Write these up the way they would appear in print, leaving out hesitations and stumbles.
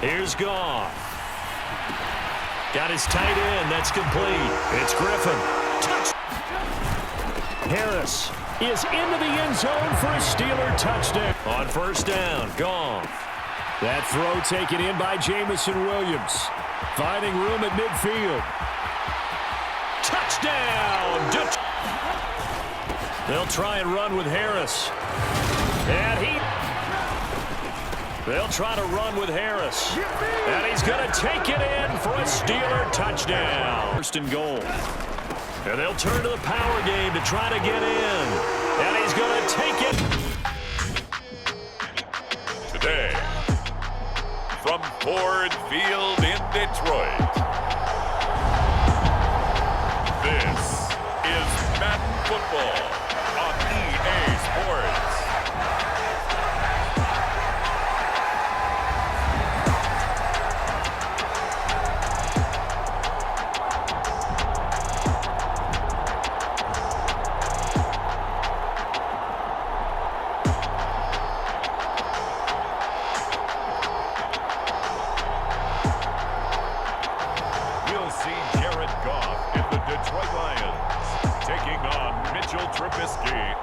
Here's Goff. Got his tight end. That's complete. It's Griffin. Touch. Harris is into the end zone for a Steeler touchdown. On first down, Goff. That throw taken in by Jamison Williams. Finding room at midfield. Touchdown! They'll try and run with Harris. And they'll try to run with Harris. And he's going to take it in for a Steeler touchdown. First and goal. And they'll turn to the power game to try to get in. And he's going to take it. Today, from Ford Field in Detroit, this is Madden Football on EA Sports.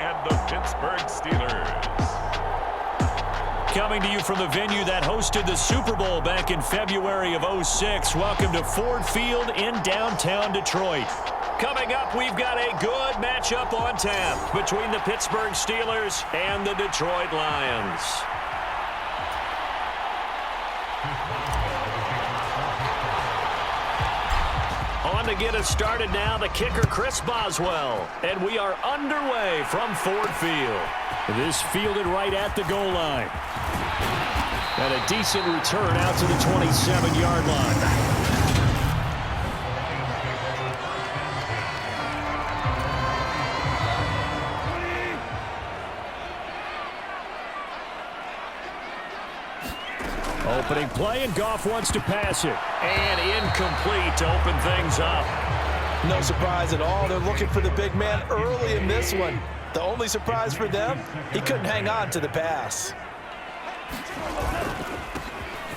And the Pittsburgh Steelers. Coming to you from the venue that hosted the Super Bowl back in February of '06. Welcome to Ford Field in downtown Detroit. Coming up, we've got a good matchup on tap between the Pittsburgh Steelers and the Detroit Lions. On to get us started now, the kicker, Chris Boswell. And we are underway from Ford Field. This fielded right at the goal line. And a decent return out to the 27-yard line. Opening play, and Goff wants to pass it. And incomplete to open things up. No surprise at all. They're looking for the big man early in this one. The only surprise for them, he couldn't hang on to the pass.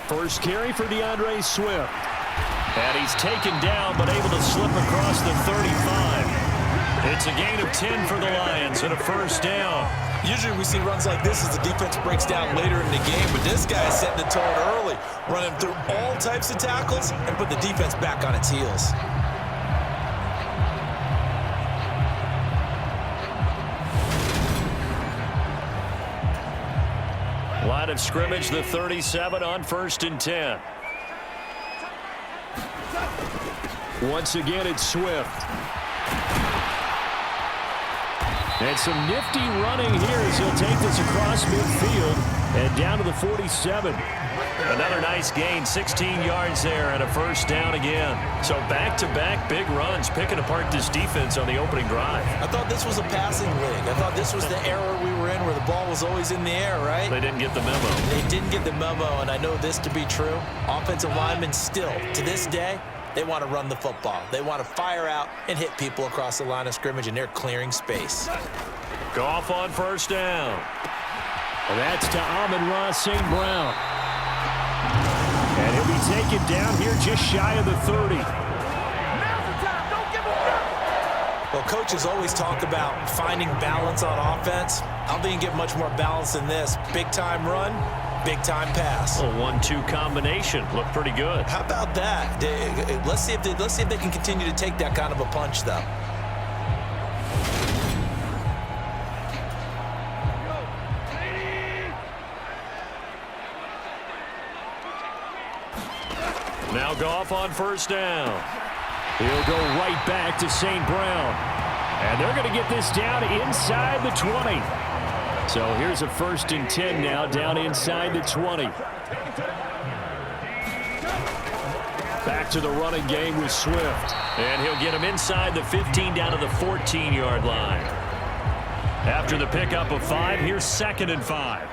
First carry for DeAndre Swift. And he's taken down, but able to slip across the 35. It's a gain of 10 for the Lions and a first down. Usually we see runs like this as the defense breaks down later in the game, but this guy is setting the tone early, running through all types of tackles and put the defense back on its heels. Line of scrimmage, the 37 on first and 10. Once again, it's Swift. And some nifty running here as he'll take this across midfield and down to the 47. Another nice gain, 16 yards there and a first down again. So back-to-back big runs, picking apart this defense on the opening drive. I thought this was a passing league. I thought this was the era we were in where the ball was always in the air, right? They didn't get the memo. They didn't get the memo, and I know this to be true. Offensive linemen still, to this day, they want to run the football. They want to fire out and hit people across the line of scrimmage, and they're clearing space. Goff on first down. And that's to Amon-Ra St. Brown. And he'll be taken down here just shy of the 30. Well, coaches always talk about finding balance on offense. I don't think you can get much more balance than this. Big-time run, big-time pass. A 1-2 combination. Looked pretty good. How about that? Let's see if they can continue to take that kind of a punch, though. Now Goff on first down. He'll go right back to St. Brown. And they're going to get this down inside the 20. So here's a first and 10 now, down inside the 20. Back to the running game with Swift. And he'll get him inside the 15 down to the 14-yard line. After the pickup of 5, here's 2nd and 5.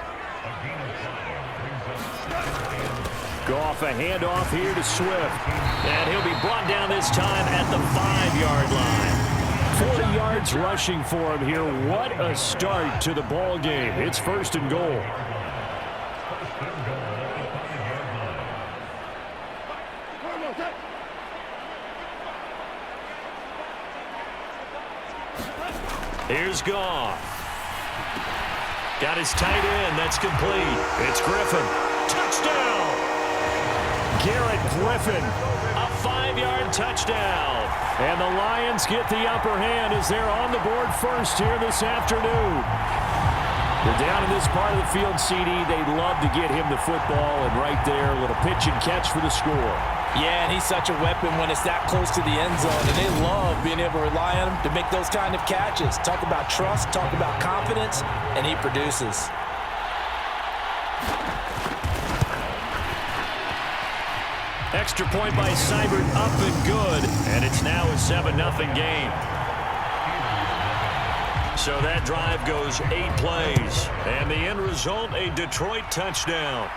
Goff a handoff here to Swift. And he'll be brought down this time at the 5-yard line. 40 yards rushing for him here. What a start to the ball game. It's 1st and goal. Here's Goff. Got his tight end. That's complete. It's Griffin. Touchdown! Garrett Griffin. A 5-yard touchdown. And the Lions get the upper hand as they're on the board first here this afternoon. They're down in this part of the field, CD. They'd love to get him the football, and right there, a little pitch and catch for the score. Yeah, and he's such a weapon when it's that close to the end zone, and they love being able to rely on him to make those kind of catches. Talk about trust, talk about confidence, and he produces. Extra point by Seibert, up and good, and it's now a 7-0 game. So that drive goes 8 plays, and the end result, a Detroit touchdown.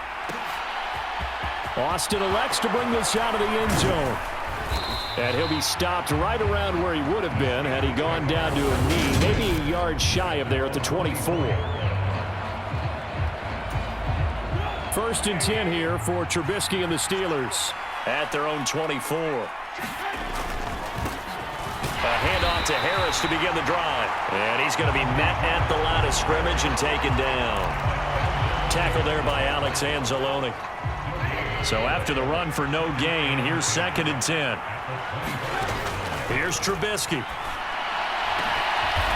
Austin elects to bring this out of the end zone. And he'll be stopped right around where he would have been had he gone down to a knee, maybe a yard shy of there at the 24. 1st and 10 here for Trubisky and the Steelers at their own 24. A handoff to Harris to begin the drive. And he's going to be met at the line of scrimmage and taken down. Tackled there by Alex Anzalone. So after the run for no gain, here's 2nd and 10. Here's Trubisky.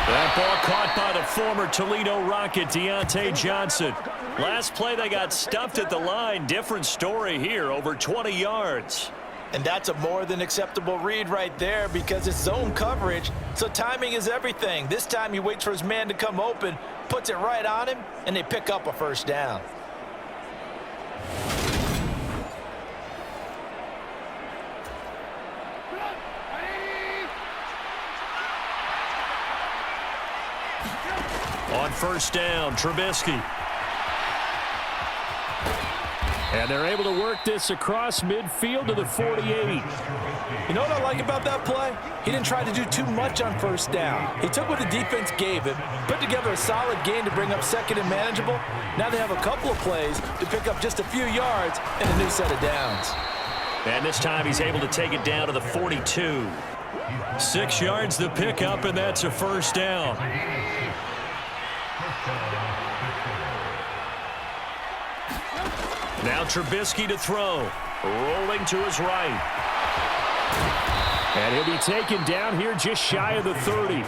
That ball caught by the former Toledo Rocket, Deontay Johnson. Last play, they got stuffed at the line. Different story here, over 20 yards. And that's a more than acceptable read right there because it's zone coverage, so timing is everything. This time he waits for his man to come open, puts it right on him, and they pick up a 1st down. On 1st down, Trubisky. And they're able to work this across midfield to the 48. You know what I like about that play? He didn't try to do too much on 1st down. He took what the defense gave him, put together a solid gain to bring up 2nd and manageable. Now they have a couple of plays to pick up just a few yards and a new set of downs. And this time he's able to take it down to the 42. 6 yards the pickup, and that's a 1st down. Now Trubisky to throw. Rolling to his right. And he'll be taken down here just shy of the 30.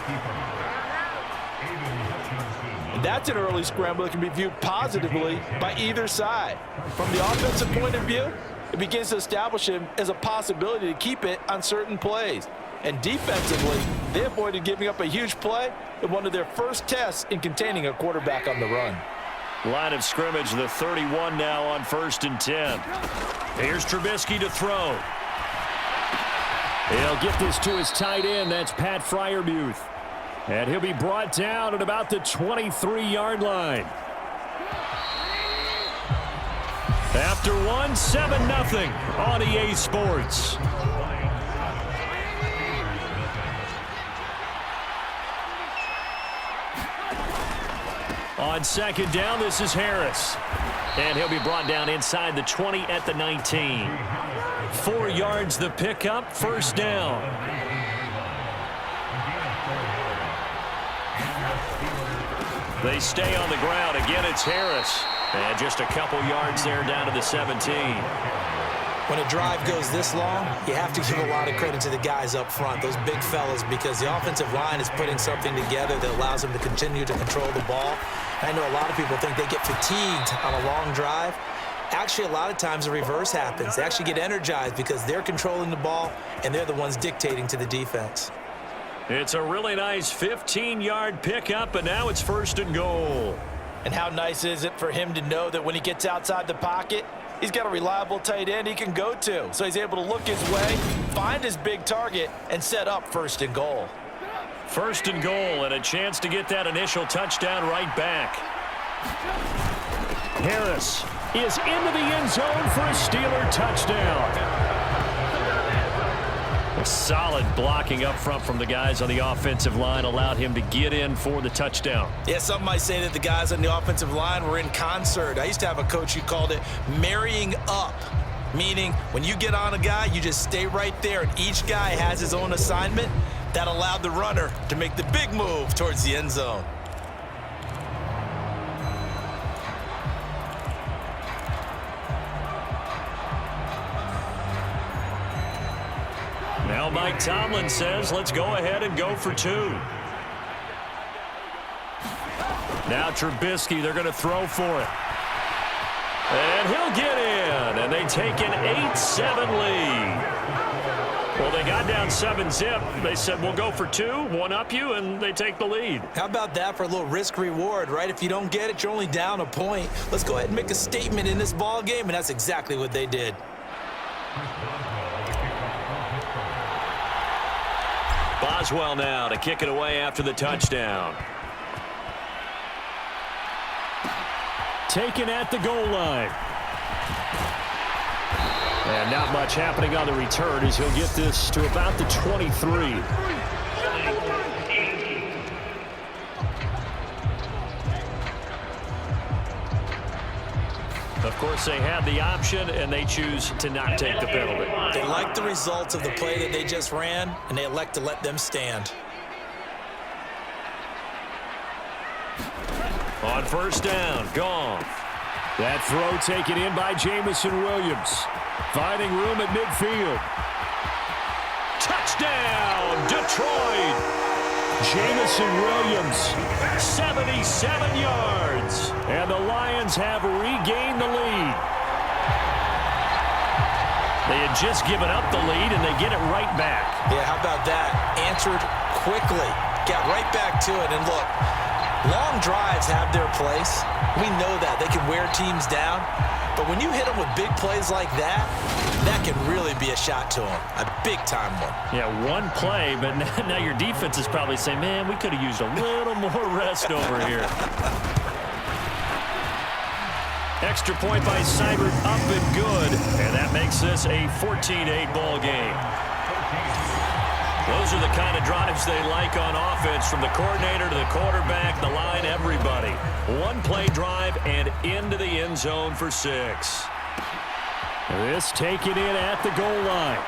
That's an early scramble that can be viewed positively by either side. From the offensive point of view, it begins to establish him as a possibility to keep it on certain plays. And defensively, they avoided giving up a huge play in one of their first tests in containing a quarterback on the run. Line of scrimmage, the 31 now on 1st and 10. Here's Trubisky to throw. He'll get this to his tight end. That's Pat Freiermuth. And he'll be brought down at about the 23-yard line. After one, 7-0 on EA Sports. On 2nd down, this is Harris. And he'll be brought down inside the 20 at the 19. 4 yards the pickup, 1st down. They stay on the ground. Again, it's Harris. And just a couple yards there down to the 17. When a drive goes this long, you have to give a lot of credit to the guys up front, those big fellas, because the offensive line is putting something together that allows them to continue to control the ball. I know a lot of people think they get fatigued on a long drive. Actually, a lot of times the reverse happens. They actually get energized because they're controlling the ball, and they're the ones dictating to the defense. It's a really nice 15-yard pickup, and now it's 1st and goal. And how nice is it for him to know that when he gets outside the pocket, he's got a reliable tight end he can go to. So he's able to look his way, find his big target, and set up 1st and goal. 1st and goal, and a chance to get that initial touchdown right back. Harris is into the end zone for a Steeler touchdown. Solid blocking up front from the guys on the offensive line allowed him to get in for the touchdown. Yeah, some might say that the guys on the offensive line were in concert. I used to have a coach who called it marrying up. Meaning, when you get on a guy, you just stay right there, and each guy has his own assignment. That allowed the runner to make the big move towards the end zone. Now Mike Tomlin says, let's go ahead and go for 2. Now Trubisky, they're going to throw for it. And he'll get in, and they take an 8-7 lead. Well, they got down 7-zip. They said, we'll go for 2, one up you, and they take the lead. How about that for a little risk-reward, right? If you don't get it, you're only down a point. Let's go ahead and make a statement in this ball game, and that's exactly what they did. Boswell now to kick it away after the touchdown. Taken at the goal line. And not much happening on the return as he'll get this to about the 23. Of course, they had the option, and they choose to not take the penalty. They like the results of the play that they just ran, and they elect to let them stand. On first down, Goff. That throw taken in by Jamison Williams. Finding room at midfield. Touchdown, Detroit! Jamison Williams, 77 yards. And the Lions have regained the lead. They had just given up the lead, and they get it right back. Yeah, how about that? Answered quickly. Got right back to it. And look, long drives have their place. We know that. They can wear teams down. But when you hit them with big plays like that, that can really be a shot to them. A big-time one. Yeah, one play, but now your defense is probably saying, man, we could have used a little more rest over here. Extra point by Seibert, up and good. And that makes this a 14-8 ball game. Those are the kind of drives they like on offense, from the coordinator to the quarterback, the line, everybody. One play drive and into the end zone for 6. This taken in at the goal line.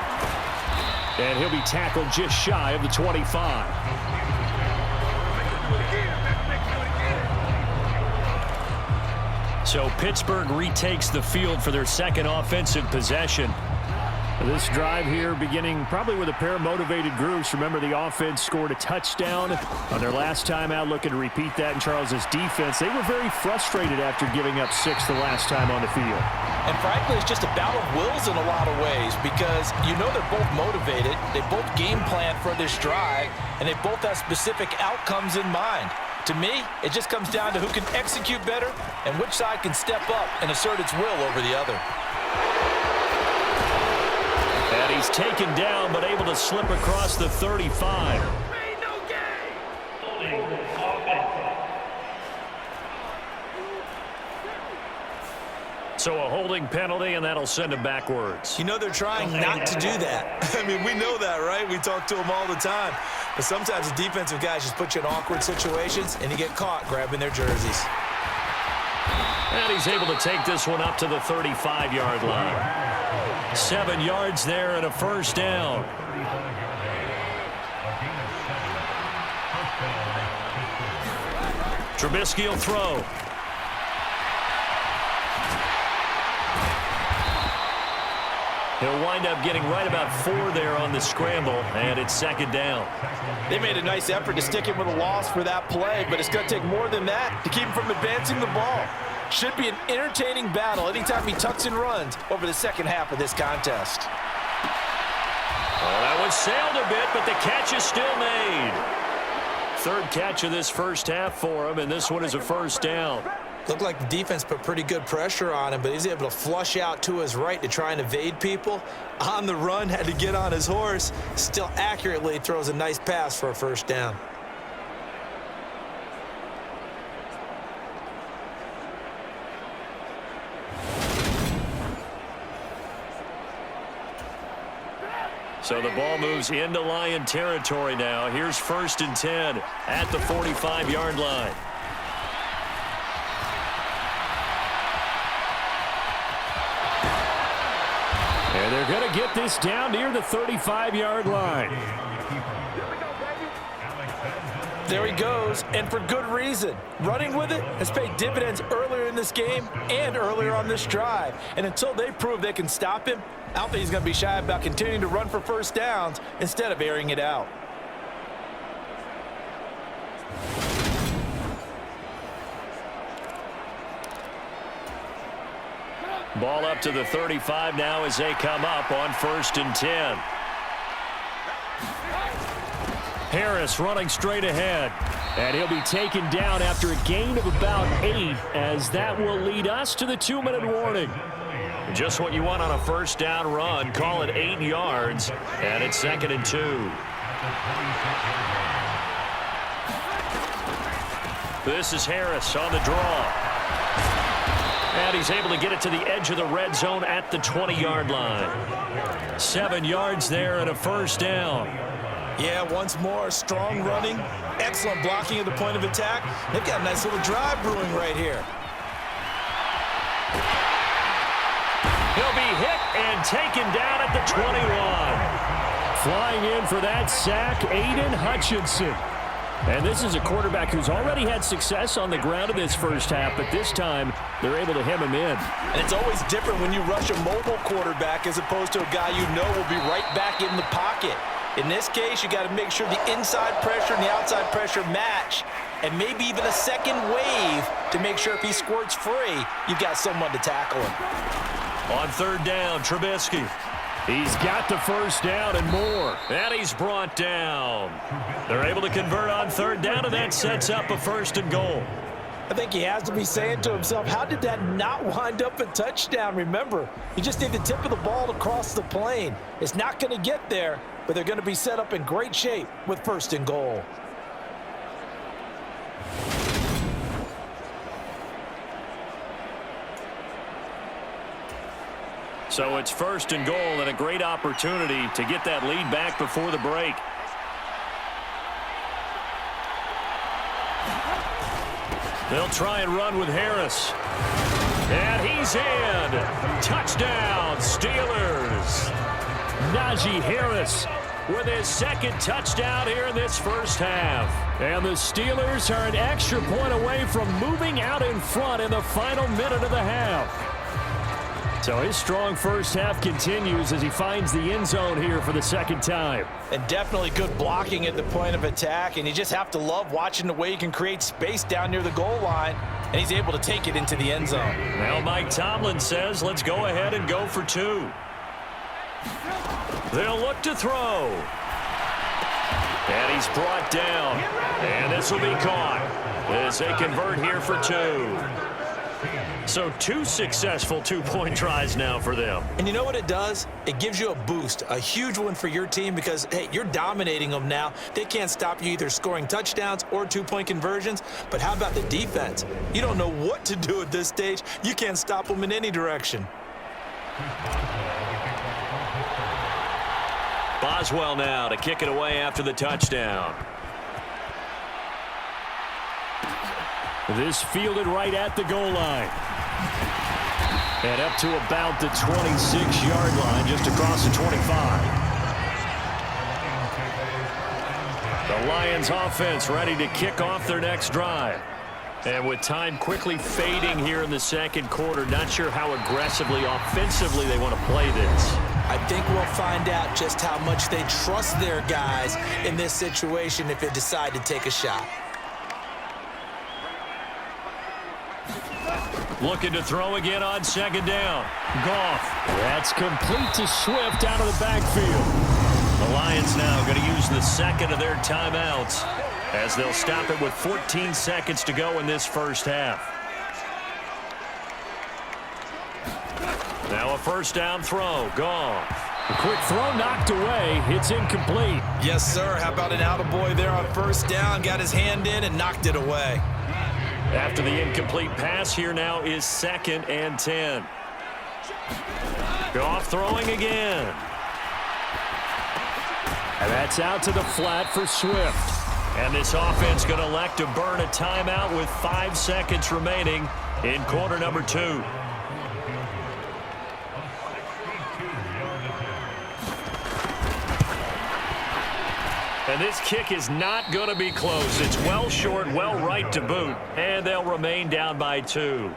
And he'll be tackled just shy of the 25. So Pittsburgh retakes the field for their second offensive possession. This drive here beginning probably with a pair of motivated groups. Remember, the offense scored a touchdown on their last time out, looking to repeat that in Charles's defense. They were very frustrated after giving up 6 the last time on the field. And frankly, it's just a battle of wills in a lot of ways, because you know they're both motivated. They both game plan for this drive, and they both have specific outcomes in mind. To me, it just comes down to who can execute better and which side can step up and assert its will over the other. And he's taken down, but able to slip across the 35. So a holding penalty, and that'll send him backwards. You know they're trying not to do that. I mean, we know that, right? We talk to them all the time. But sometimes the defensive guys just put you in awkward situations, and you get caught grabbing their jerseys. And he's able to take this one up to the 35-yard line. 7 yards there and a first down. Trubisky will throw. He'll wind up getting right about 4 there on the scramble, and it's second down. They made a nice effort to stick him with a loss for that play, but it's going to take more than that to keep him from advancing the ball. Should be an entertaining battle anytime he tucks and runs over the second half of this contest. Well, that one sailed a bit, but the catch is still made. Third catch of this first half for him, and this one is a first down. Looked like the defense put pretty good pressure on him, but he's able to flush out to his right to try and evade people. On the run, had to get on his horse. Still accurately throws a nice pass for a first down. So the ball moves into Lion territory now. Here's 1st and 10 at the 45-yard line. And they're going to get this down near the 35-yard line. There he goes, and for good reason. Running with it has paid dividends earlier in this game and earlier on this drive. And until they prove they can stop him, I don't think he's going to be shy about continuing to run for first downs instead of airing it out. Ball up to the 35 now as they come up on 1st and 10. Harris running straight ahead. And he'll be taken down after a gain of about 8, as that will lead us to the 2-minute warning. Just what you want on a first down run. Call it 8 yards, and it's 2nd and 2. This is Harris on the draw. And he's able to get it to the edge of the red zone at the 20-yard line. 7 yards there and a first down. Yeah, once more, strong running, excellent blocking at the point of attack. They've got a nice little drive brewing right here. He'll be hit and taken down at the 21. Flying in for that sack, Aiden Hutchinson. And this is a quarterback who's already had success on the ground in this first half, but this time they're able to hem him in. And it's always different when you rush a mobile quarterback as opposed to a guy you know will be right back in the pocket. In this case, you got to make sure the inside pressure and the outside pressure match, and maybe even a second wave to make sure if he squirts free, you've got someone to tackle him. On 3rd down, Trubisky. He's got the first down and more. And he's brought down. They're able to convert on 3rd down, and that sets up a 1st and goal. I think he has to be saying to himself, how did that not wind up a touchdown? Remember, you just need the tip of the ball to cross the plane. It's not going to get there, but they're going to be set up in great shape with 1st and goal. So it's 1st and goal and a great opportunity to get that lead back before the break. They'll try and run with Harris. And he's in. Touchdown, Steelers. Najee Harris with his 2nd touchdown here in this first half. And the Steelers are an extra point away from moving out in front in the final minute of the half. So his strong first half continues as he finds the end zone here for the 2nd time. And definitely good blocking at the point of attack, and you just have to love watching the way he can create space down near the goal line, and he's able to take it into the end zone. Now Mike Tomlin says, let's go ahead and go for 2. They'll look to throw. And he's brought down. And this will be caught as they convert here for 2. So 2 successful 2-point tries now for them. And you know what it does? It gives you a boost, a huge one for your team because, hey, you're dominating them now. They can't stop you either scoring touchdowns or 2-point conversions. But how about the defense? You don't know what to do at this stage. You can't stop them in any direction. Boswell now to kick it away after the touchdown. This fielded right at the goal line. And up to about the 26-yard line, just across the 25. The Lions offense ready to kick off their next drive. And with time quickly fading here in the 2nd quarter, not sure how aggressively, offensively they want to play this. I think we'll find out just how much they trust their guys in this situation if they decide to take a shot. Looking to throw again on 2nd down. Goff. That's complete to Swift out of the backfield. The Lions now going to use the 2nd of their timeouts as they'll stop it with 14 seconds to go in this first half. Now a first down throw. Goff. A quick throw knocked away. It's incomplete. Yes, sir. How about an attaboy there on 1st down? Got his hand in and knocked it away. After the incomplete pass, here now is 2nd and 10. Goff throwing again. And that's out to the flat for Swift. And this offense going to elect to burn a timeout with 5 seconds remaining in quarter number 2. And this kick is not going to be close. It's well short, well right to boot, and they'll remain down by 2.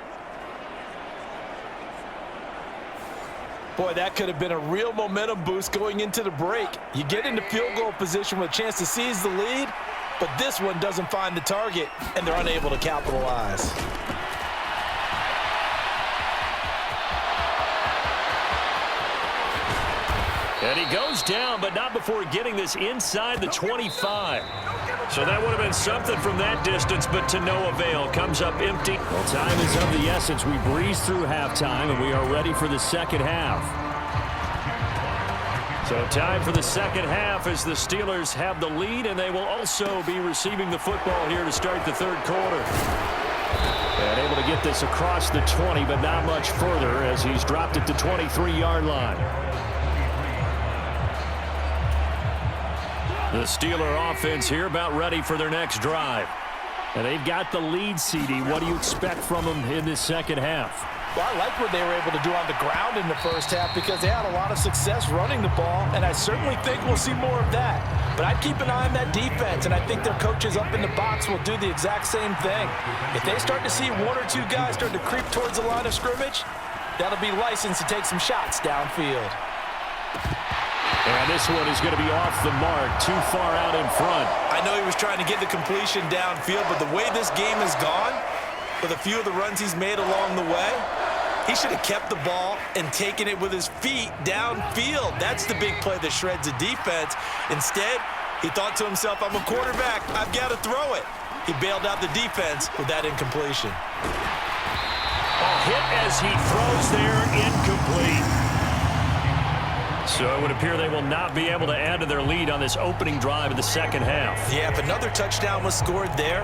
Boy, that could have been a real momentum boost going into the break. You get into field goal position with a chance to seize the lead, but this one doesn't find the target, and they're unable to capitalize. And he goes down, but not before getting this inside the 25. So that would have been something from that distance, but to no avail. Comes up empty. Well, time is of the essence. We breeze through halftime, and we are ready for the second half. So time for the second half as the Steelers have the lead, and they will also be receiving the football here to start the third quarter. And able to get this across the 20, but not much further as he's dropped it to 23-yard line. The Steeler offense here about ready for their next drive. And they've got the lead, CD. What do you expect from them in this second half? Well, I like what they were able to do on the ground in the first half because they had a lot of success running the ball, and I certainly think we'll see more of that. But I'd keep an eye on that defense, and I think their coaches up in the box will do the exact same thing. If they start to see one or two guys start to creep towards the line of scrimmage, that'll be licensed to take some shots downfield. And this one is going to be off the mark, too far out in front. I know he was trying to get the completion downfield, but the way this game has gone, with a few of the runs he's made along the way, he should have kept the ball and taken it with his feet downfield. That's the big play that shreds the defense. Instead, he thought to himself, I'm a quarterback, I've got to throw it. He bailed out the defense with that incompletion. A hit as he throws there, incomplete. So it would appear they will not be able to add to their lead on this opening drive of the second half. Yeah, if another touchdown was scored there,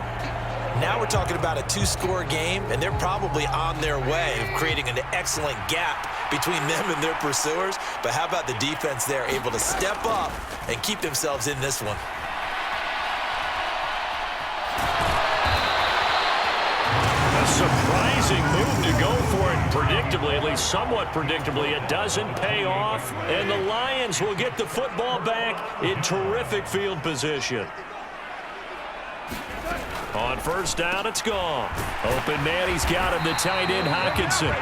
now we're talking about a 2-score game, and they're probably on their way of creating an excellent gap between them and their pursuers. But how about the defense there, able to step up and keep themselves in this one? A surprising move to go for it predictably, at least somewhat predictably. It doesn't pay off, and the Lions will get the football back in terrific field position. On first down, it's gone. Open man, he's got him, the tight end, Hockenson.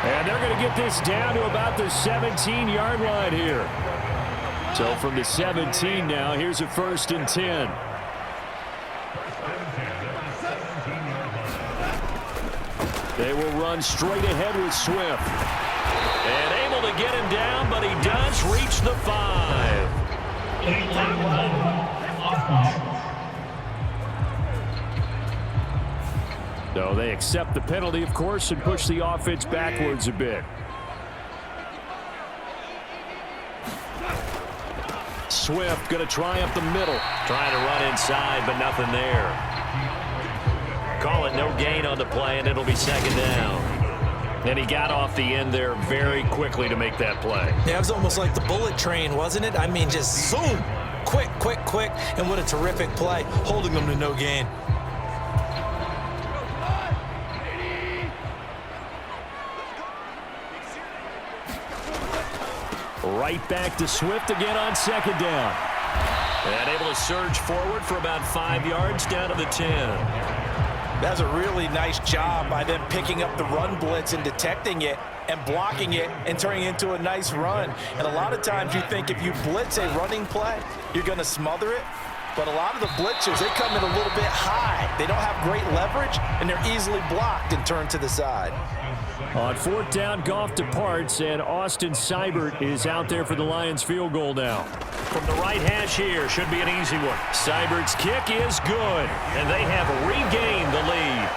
And they're going to get this down to about the 17-yard line here. So from the 17 now, here's a 1st and 10. They will run straight ahead with Swift. And able to get him down, but he does reach the 5. So they accept the penalty, of course, and push the offense backwards a bit. Swift going to try up the middle. Trying to run inside, but nothing there. Call it no gain on the play, and it'll be second down. And he got off the end there very quickly to make that play. Yeah, it was almost like the bullet train, wasn't it? I mean, just zoom. Quick, quick, quick. And what a terrific play, holding them to no gain. Right back to Swift again on second down. And able to surge forward for about 5 yards down to the 10. That's a really nice job by them picking up the run blitz and detecting it and blocking it and turning it into a nice run. And a lot of times you think if you blitz a running play, you're going to smother it. But a lot of the blitzers, they come in a little bit high. They don't have great leverage, and they're easily blocked and turned to the side. On 4th down, Goff departs, and Austin Seibert is out there for the Lions field goal now. From the right hash here, should be an easy one. Seibert's kick is good, and they have regained the lead.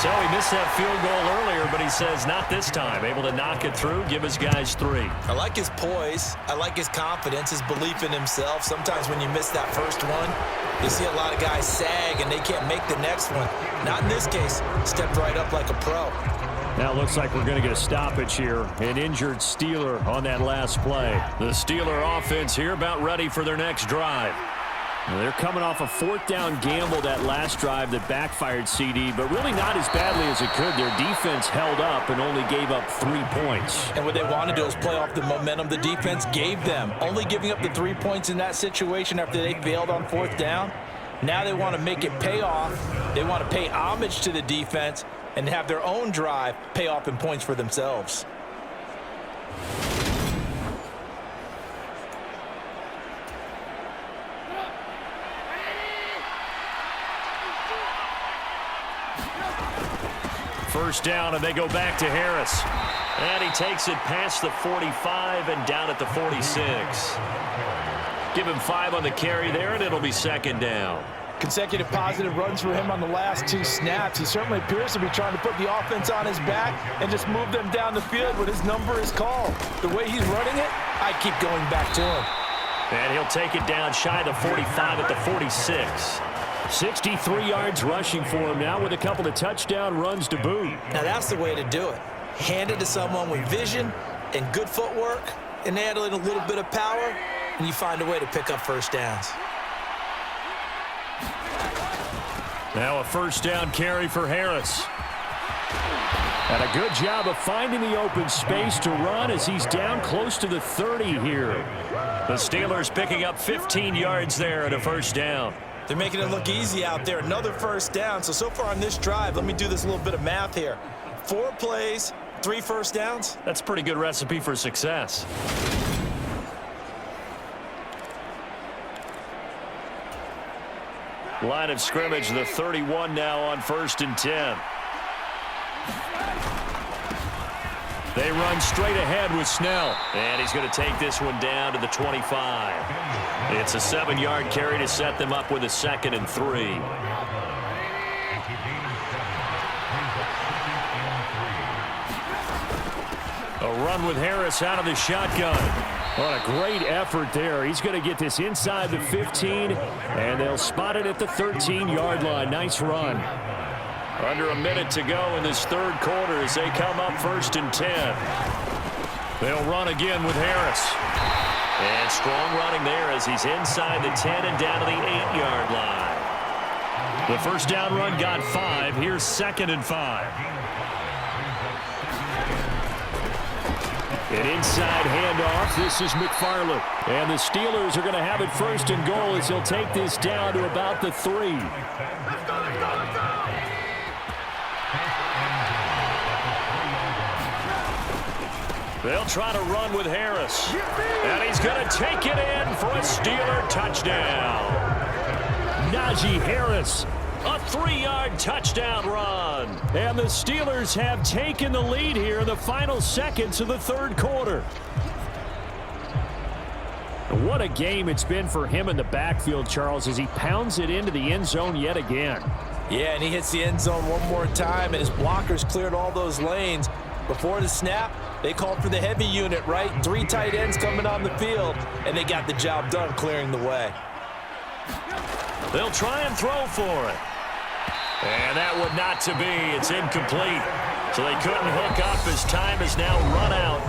So he missed that field goal earlier, but he says not this time. Able to knock it through, give his guys 3. I like his poise. I like his confidence, his belief in himself. Sometimes when you miss that first one, you see a lot of guys sag and they can't make the next one. Not in this case. Stepped right up like a pro. Now it looks like we're going to get a stoppage here. An injured Steeler on that last play. The Steeler offense here about ready for their next drive. Well, they're coming off a fourth down gamble that last drive that backfired, CD, but really not as badly as it could. Their defense held up and only gave up 3 points. And what they want to do is play off the momentum the defense gave them. Only giving up the 3 points in that situation after they failed on fourth down. Now they want to make it pay off. They want to pay homage to the defense and have their own drive pay off in points for themselves. First down, and they go back to Harris. And he takes it past the 45 and down at the 46. Give him 5 on the carry there, and it'll be second down. Consecutive positive runs for him on the last 2 snaps. He certainly appears to be trying to put the offense on his back and just move them down the field when his number is called. The way he's running it, I keep going back to him. And he'll take it down shy of the 45 at the 46. 63 yards rushing for him now with a couple of touchdown runs to boot. Now that's the way to do it. Hand it to someone with vision and good footwork and add in a little bit of power, and you find a way to pick up first downs. Now a first down carry for Harris. And a good job of finding the open space to run as he's down close to the 30 here. The Steelers picking up 15 yards there at a first down. They're making it look easy out there. Another first down. So far on this drive, let me do this little bit of math here. 4 plays, 3 first downs. That's a pretty good recipe for success. Line of scrimmage, the 31 now on 1st and 10. They run straight ahead with Snell. And he's going to take this one down to the 25. It's a 7-yard carry to set them up with a 2nd and 3. A run with Harris out of the shotgun. What a great effort there. He's going to get this inside the 15, and they'll spot it at the 13-yard line. Nice run. Under a minute to go in this third quarter as they come up 1st and 10. They'll run again with Harris. And strong running there as he's inside the 10 and down to the 8-yard line. The first down run got 5. Here's 2nd and 5. An inside handoff. This is McFarland. And the Steelers are going to have it 1st and goal as he'll take this down to about the 3. They'll try to run with Harris. And he's going to take it in for a Steeler touchdown. Najee Harris, a 3-yard touchdown run. And the Steelers have taken the lead here in the final seconds of the third quarter. What a game it's been for him in the backfield, Charles, as he pounds it into the end zone yet again. Yeah, and he hits the end zone one more time, and his blockers cleared all those lanes. Before the snap, they called for the heavy unit, right? 3 tight ends coming on the field, and they got the job done clearing the way. They'll try and throw for it. And that would not to be. It's incomplete. So they couldn't hook up as time has now run out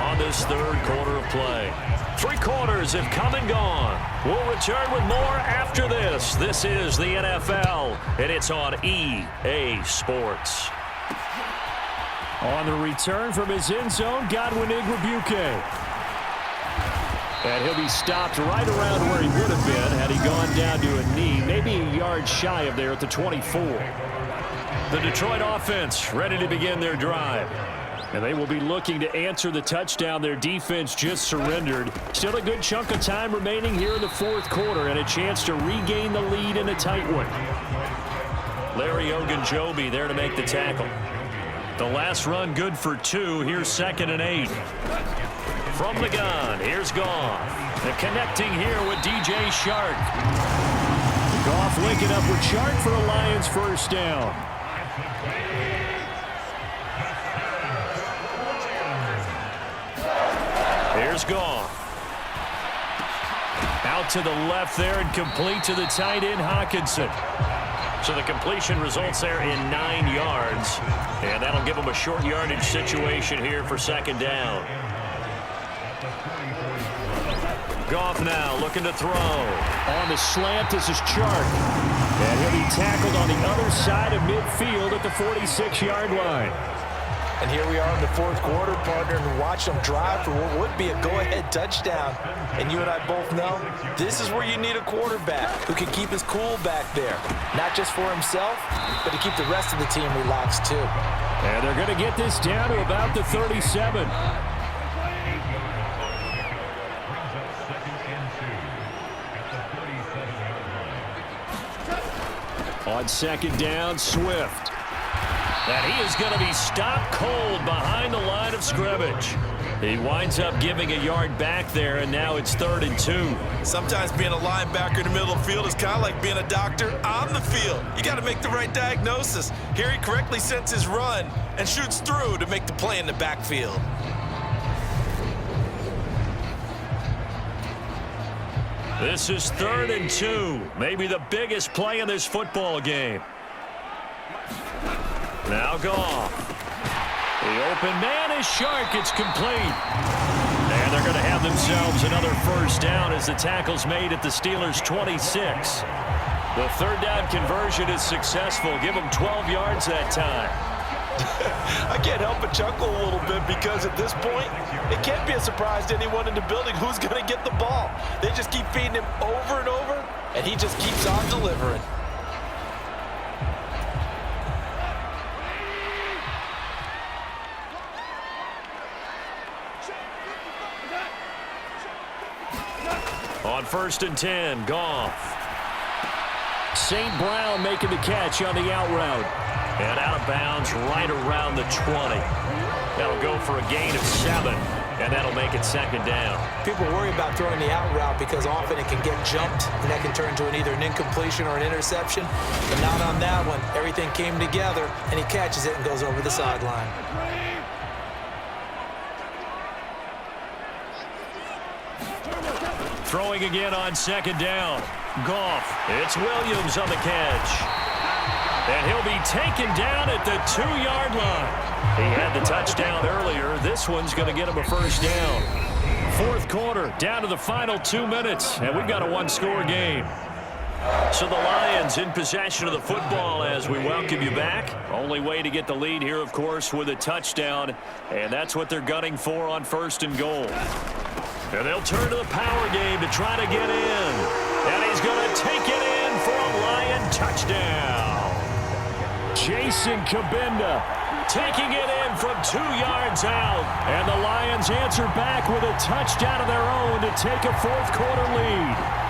on this third quarter of play. 3 quarters have come and gone. We'll return with more after this. This is the NFL, and it's on EA Sports. On the return from his end zone, Godwin Igwebuike. And he'll be stopped right around where he would have been had he gone down to a knee, maybe a yard shy of there at the 24. The Detroit offense ready to begin their drive. And they will be looking to answer the touchdown their defense just surrendered. Still a good chunk of time remaining here in the fourth quarter and a chance to regain the lead in a tight one. Larry Ogunjobi there to make the tackle. The last run good for 2. Here's 2nd and 8. From the gun, here's Goff. And connecting here with DJ Shark. Goff linking up with Shark for a Lions first down. Here's Goff. Out to the left there and complete to the tight end, Hockenson. So the completion results there in 9 yards. And that'll give them a short yardage situation here for 2nd down. Goff now looking to throw. On the slant, this is Chark. And he'll be tackled on the other side of midfield at the 46-yard line. And here we are in the fourth quarter, partner, and watch them drive for what would be a go-ahead touchdown. And you and I both know this is where you need a quarterback who can keep his cool back there. Not just for himself, but to keep the rest of the team relaxed too. And they're going to get this down to about the 37. On second down, Swift. And he is going to be stopped cold behind the line of scrimmage. He winds up giving a yard back there, and now it's 3rd and 2. Sometimes being a linebacker in the middle of the field is kind of like being a doctor on the field. You got to make the right diagnosis. Here he correctly sets his run and shoots through to make the play in the backfield. This is 3rd and 2. Maybe the biggest play in this football game. Now Goff. The open man is Chark. It's complete. And they're going to have themselves another first down as the tackle's made at the Steelers' 26. The third down conversion is successful. Give them 12 yards that time. I can't help but chuckle a little bit because at this point, it can't be a surprise to anyone in the building who's going to get the ball. They just keep feeding him over and over, and he just keeps on delivering. On 1st and 10, Goff. St. Brown making the catch on the out route. And out of bounds right around the 20. That'll go for a gain of 7, and that'll make it 2nd down. People worry about throwing the out route because often it can get jumped, and that can turn to either an incompletion or an interception. But not on that one. Everything came together, and he catches it and goes over the sideline. Throwing again on 2nd down. Goff. It's Williams on the catch. And he'll be taken down at the 2-yard line. He had the touchdown earlier. This one's going to get him a first down. 4th quarter, down to the final 2 minutes, and we've got a 1-score game. So the Lions in possession of the football as we welcome you back. Only way to get the lead here, of course, with a touchdown, and that's what they're gunning for on 1st and goal. And they'll turn to the power game to try to get in. And he's going to take it in for a Lion touchdown. Jason Kabinda taking it in from 2 yards out. And the Lions answer back with a touchdown of their own to take a 4th quarter lead.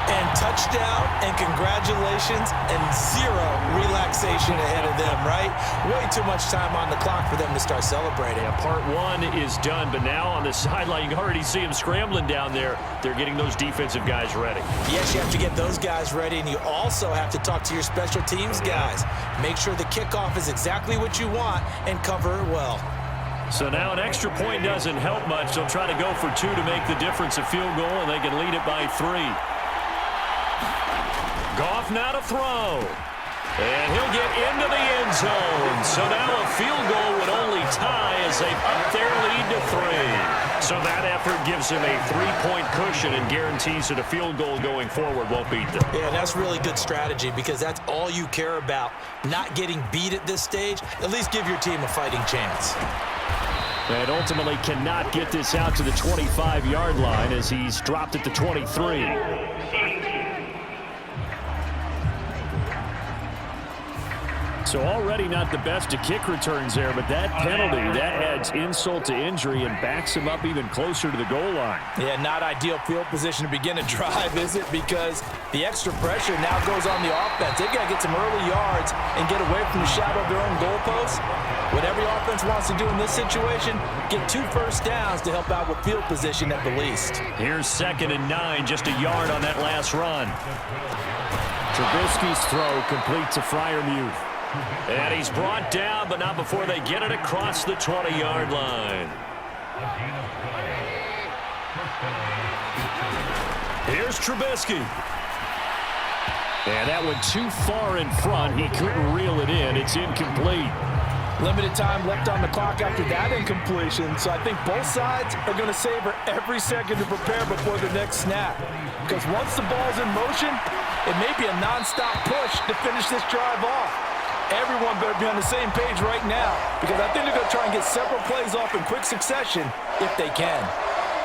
And touchdown and congratulations and 0 relaxation ahead of them, right? Way too much time on the clock for them to start celebrating. Yeah, part 1 is done, but now on the sideline, you can already see them scrambling down there. They're getting those defensive guys ready. Yes, you have to get those guys ready, and you also have to talk to your special teams guys. Make sure the kickoff is exactly what you want and cover it well. So now an extra point doesn't help much. They'll try to go for 2 to make the difference a field goal, and they can lead it by 3. Goff now to throw. And he'll get into the end zone. So now a field goal would only tie as they up their lead to 3. So that effort gives him a 3-point cushion and guarantees that a field goal going forward won't beat them. Yeah, that's really good strategy because that's all you care about. Not getting beat at this stage. At least give your team a fighting chance. And ultimately cannot get this out to the 25-yard line as he's dropped at the 23. So already not the best of kick returns there, but that penalty, that adds insult to injury and backs him up even closer to the goal line. Yeah, not ideal field position to begin a drive, is it? Because the extra pressure now goes on the offense. They've got to get some early yards and get away from the shadow of their own goalposts. What every offense wants to do in this situation, get 2 first downs to help out with field position at the least. Here's 2nd and 9, just a yard on that last run. Trubisky's throw complete to Freiermuth. And he's brought down, but not before they get it across the 20-yard line. Here's Trubisky. And that went too far in front. He couldn't reel it in. It's incomplete. Limited time left on the clock after that incompletion, so I think both sides are going to savor every second to prepare before the next snap. Because once the ball's in motion, it may be a nonstop push to finish this drive off. Everyone better be on the same page right now, because I think they're going to try and get several plays off in quick succession if they can.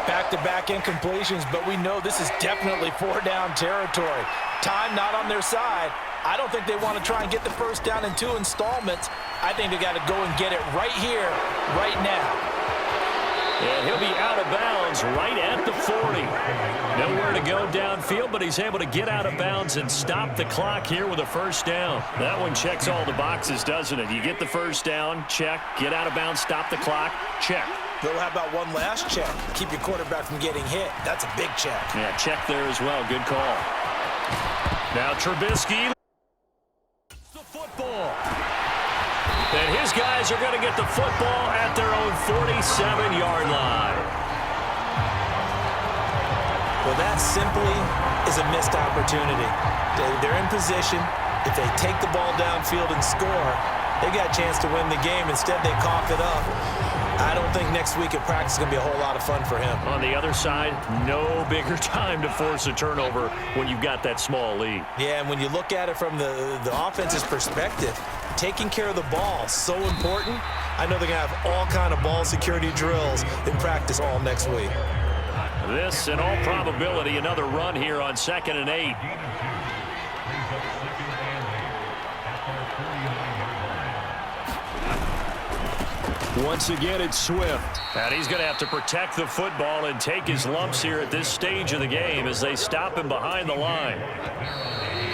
Back-to-back incompletions, but we know this is definitely four-down territory. Time not on their side. I don't think they want to try and get the first down in 2 installments. I think they got to go and get it right here, right now. And he'll be out of bounds right at the 40. Nowhere to go downfield, but he's able to get out of bounds and stop the clock here with a first down. That one checks all the boxes, doesn't it? You get the first down, check. Get out of bounds, stop the clock, check. Bill, how about one last check? Keep your quarterback from getting hit. That's a big check. Yeah, check there as well. Good call. Now Trubisky. The football. And his guys are going to get the football at their own 47-yard line. Well, that simply is a missed opportunity. They're in position. If they take the ball downfield and score, they got a chance to win the game. Instead, they cough it up. I don't think next week at practice is going to be a whole lot of fun for him. On the other side, no bigger time to force a turnover when you've got that small lead. Yeah, and when you look at it from the offense's perspective, taking care of the ball, so important. I know they're going to have all kind of ball security drills in practice all next week. This, in all probability, another run here on 2nd and 8. Once again, it's Swift. And he's going to have to protect the football and take his lumps here at this stage of the game as they stop him behind the line.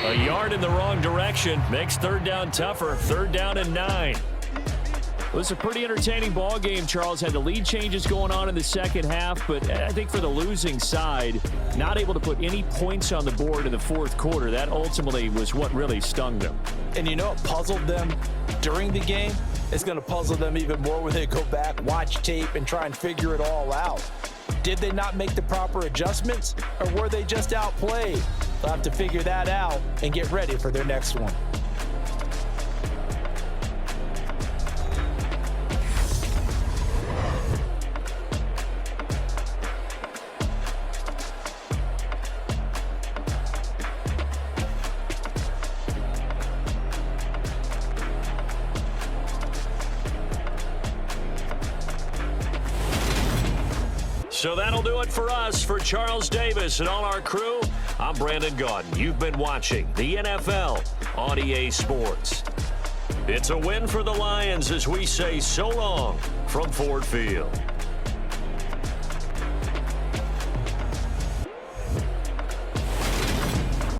A yard in the wrong direction makes 3rd down tougher. 3rd down and 9. It was a pretty entertaining ball game. Charles had the lead changes going on in the second half, but I think for the losing side, not able to put any points on the board in the 4th quarter, that ultimately was what really stung them. And you know what puzzled them during the game? It's going to puzzle them even more when they go back, watch tape, and try and figure it all out. Did they not make the proper adjustments, or were they just outplayed? They'll have to figure that out and get ready for their next one. So that'll do it for us. For Charles Davis and all our crew, I'm Brandon Gaudin. You've been watching the NFL on EA Sports. It's a win for the Lions as we say so long from Ford Field.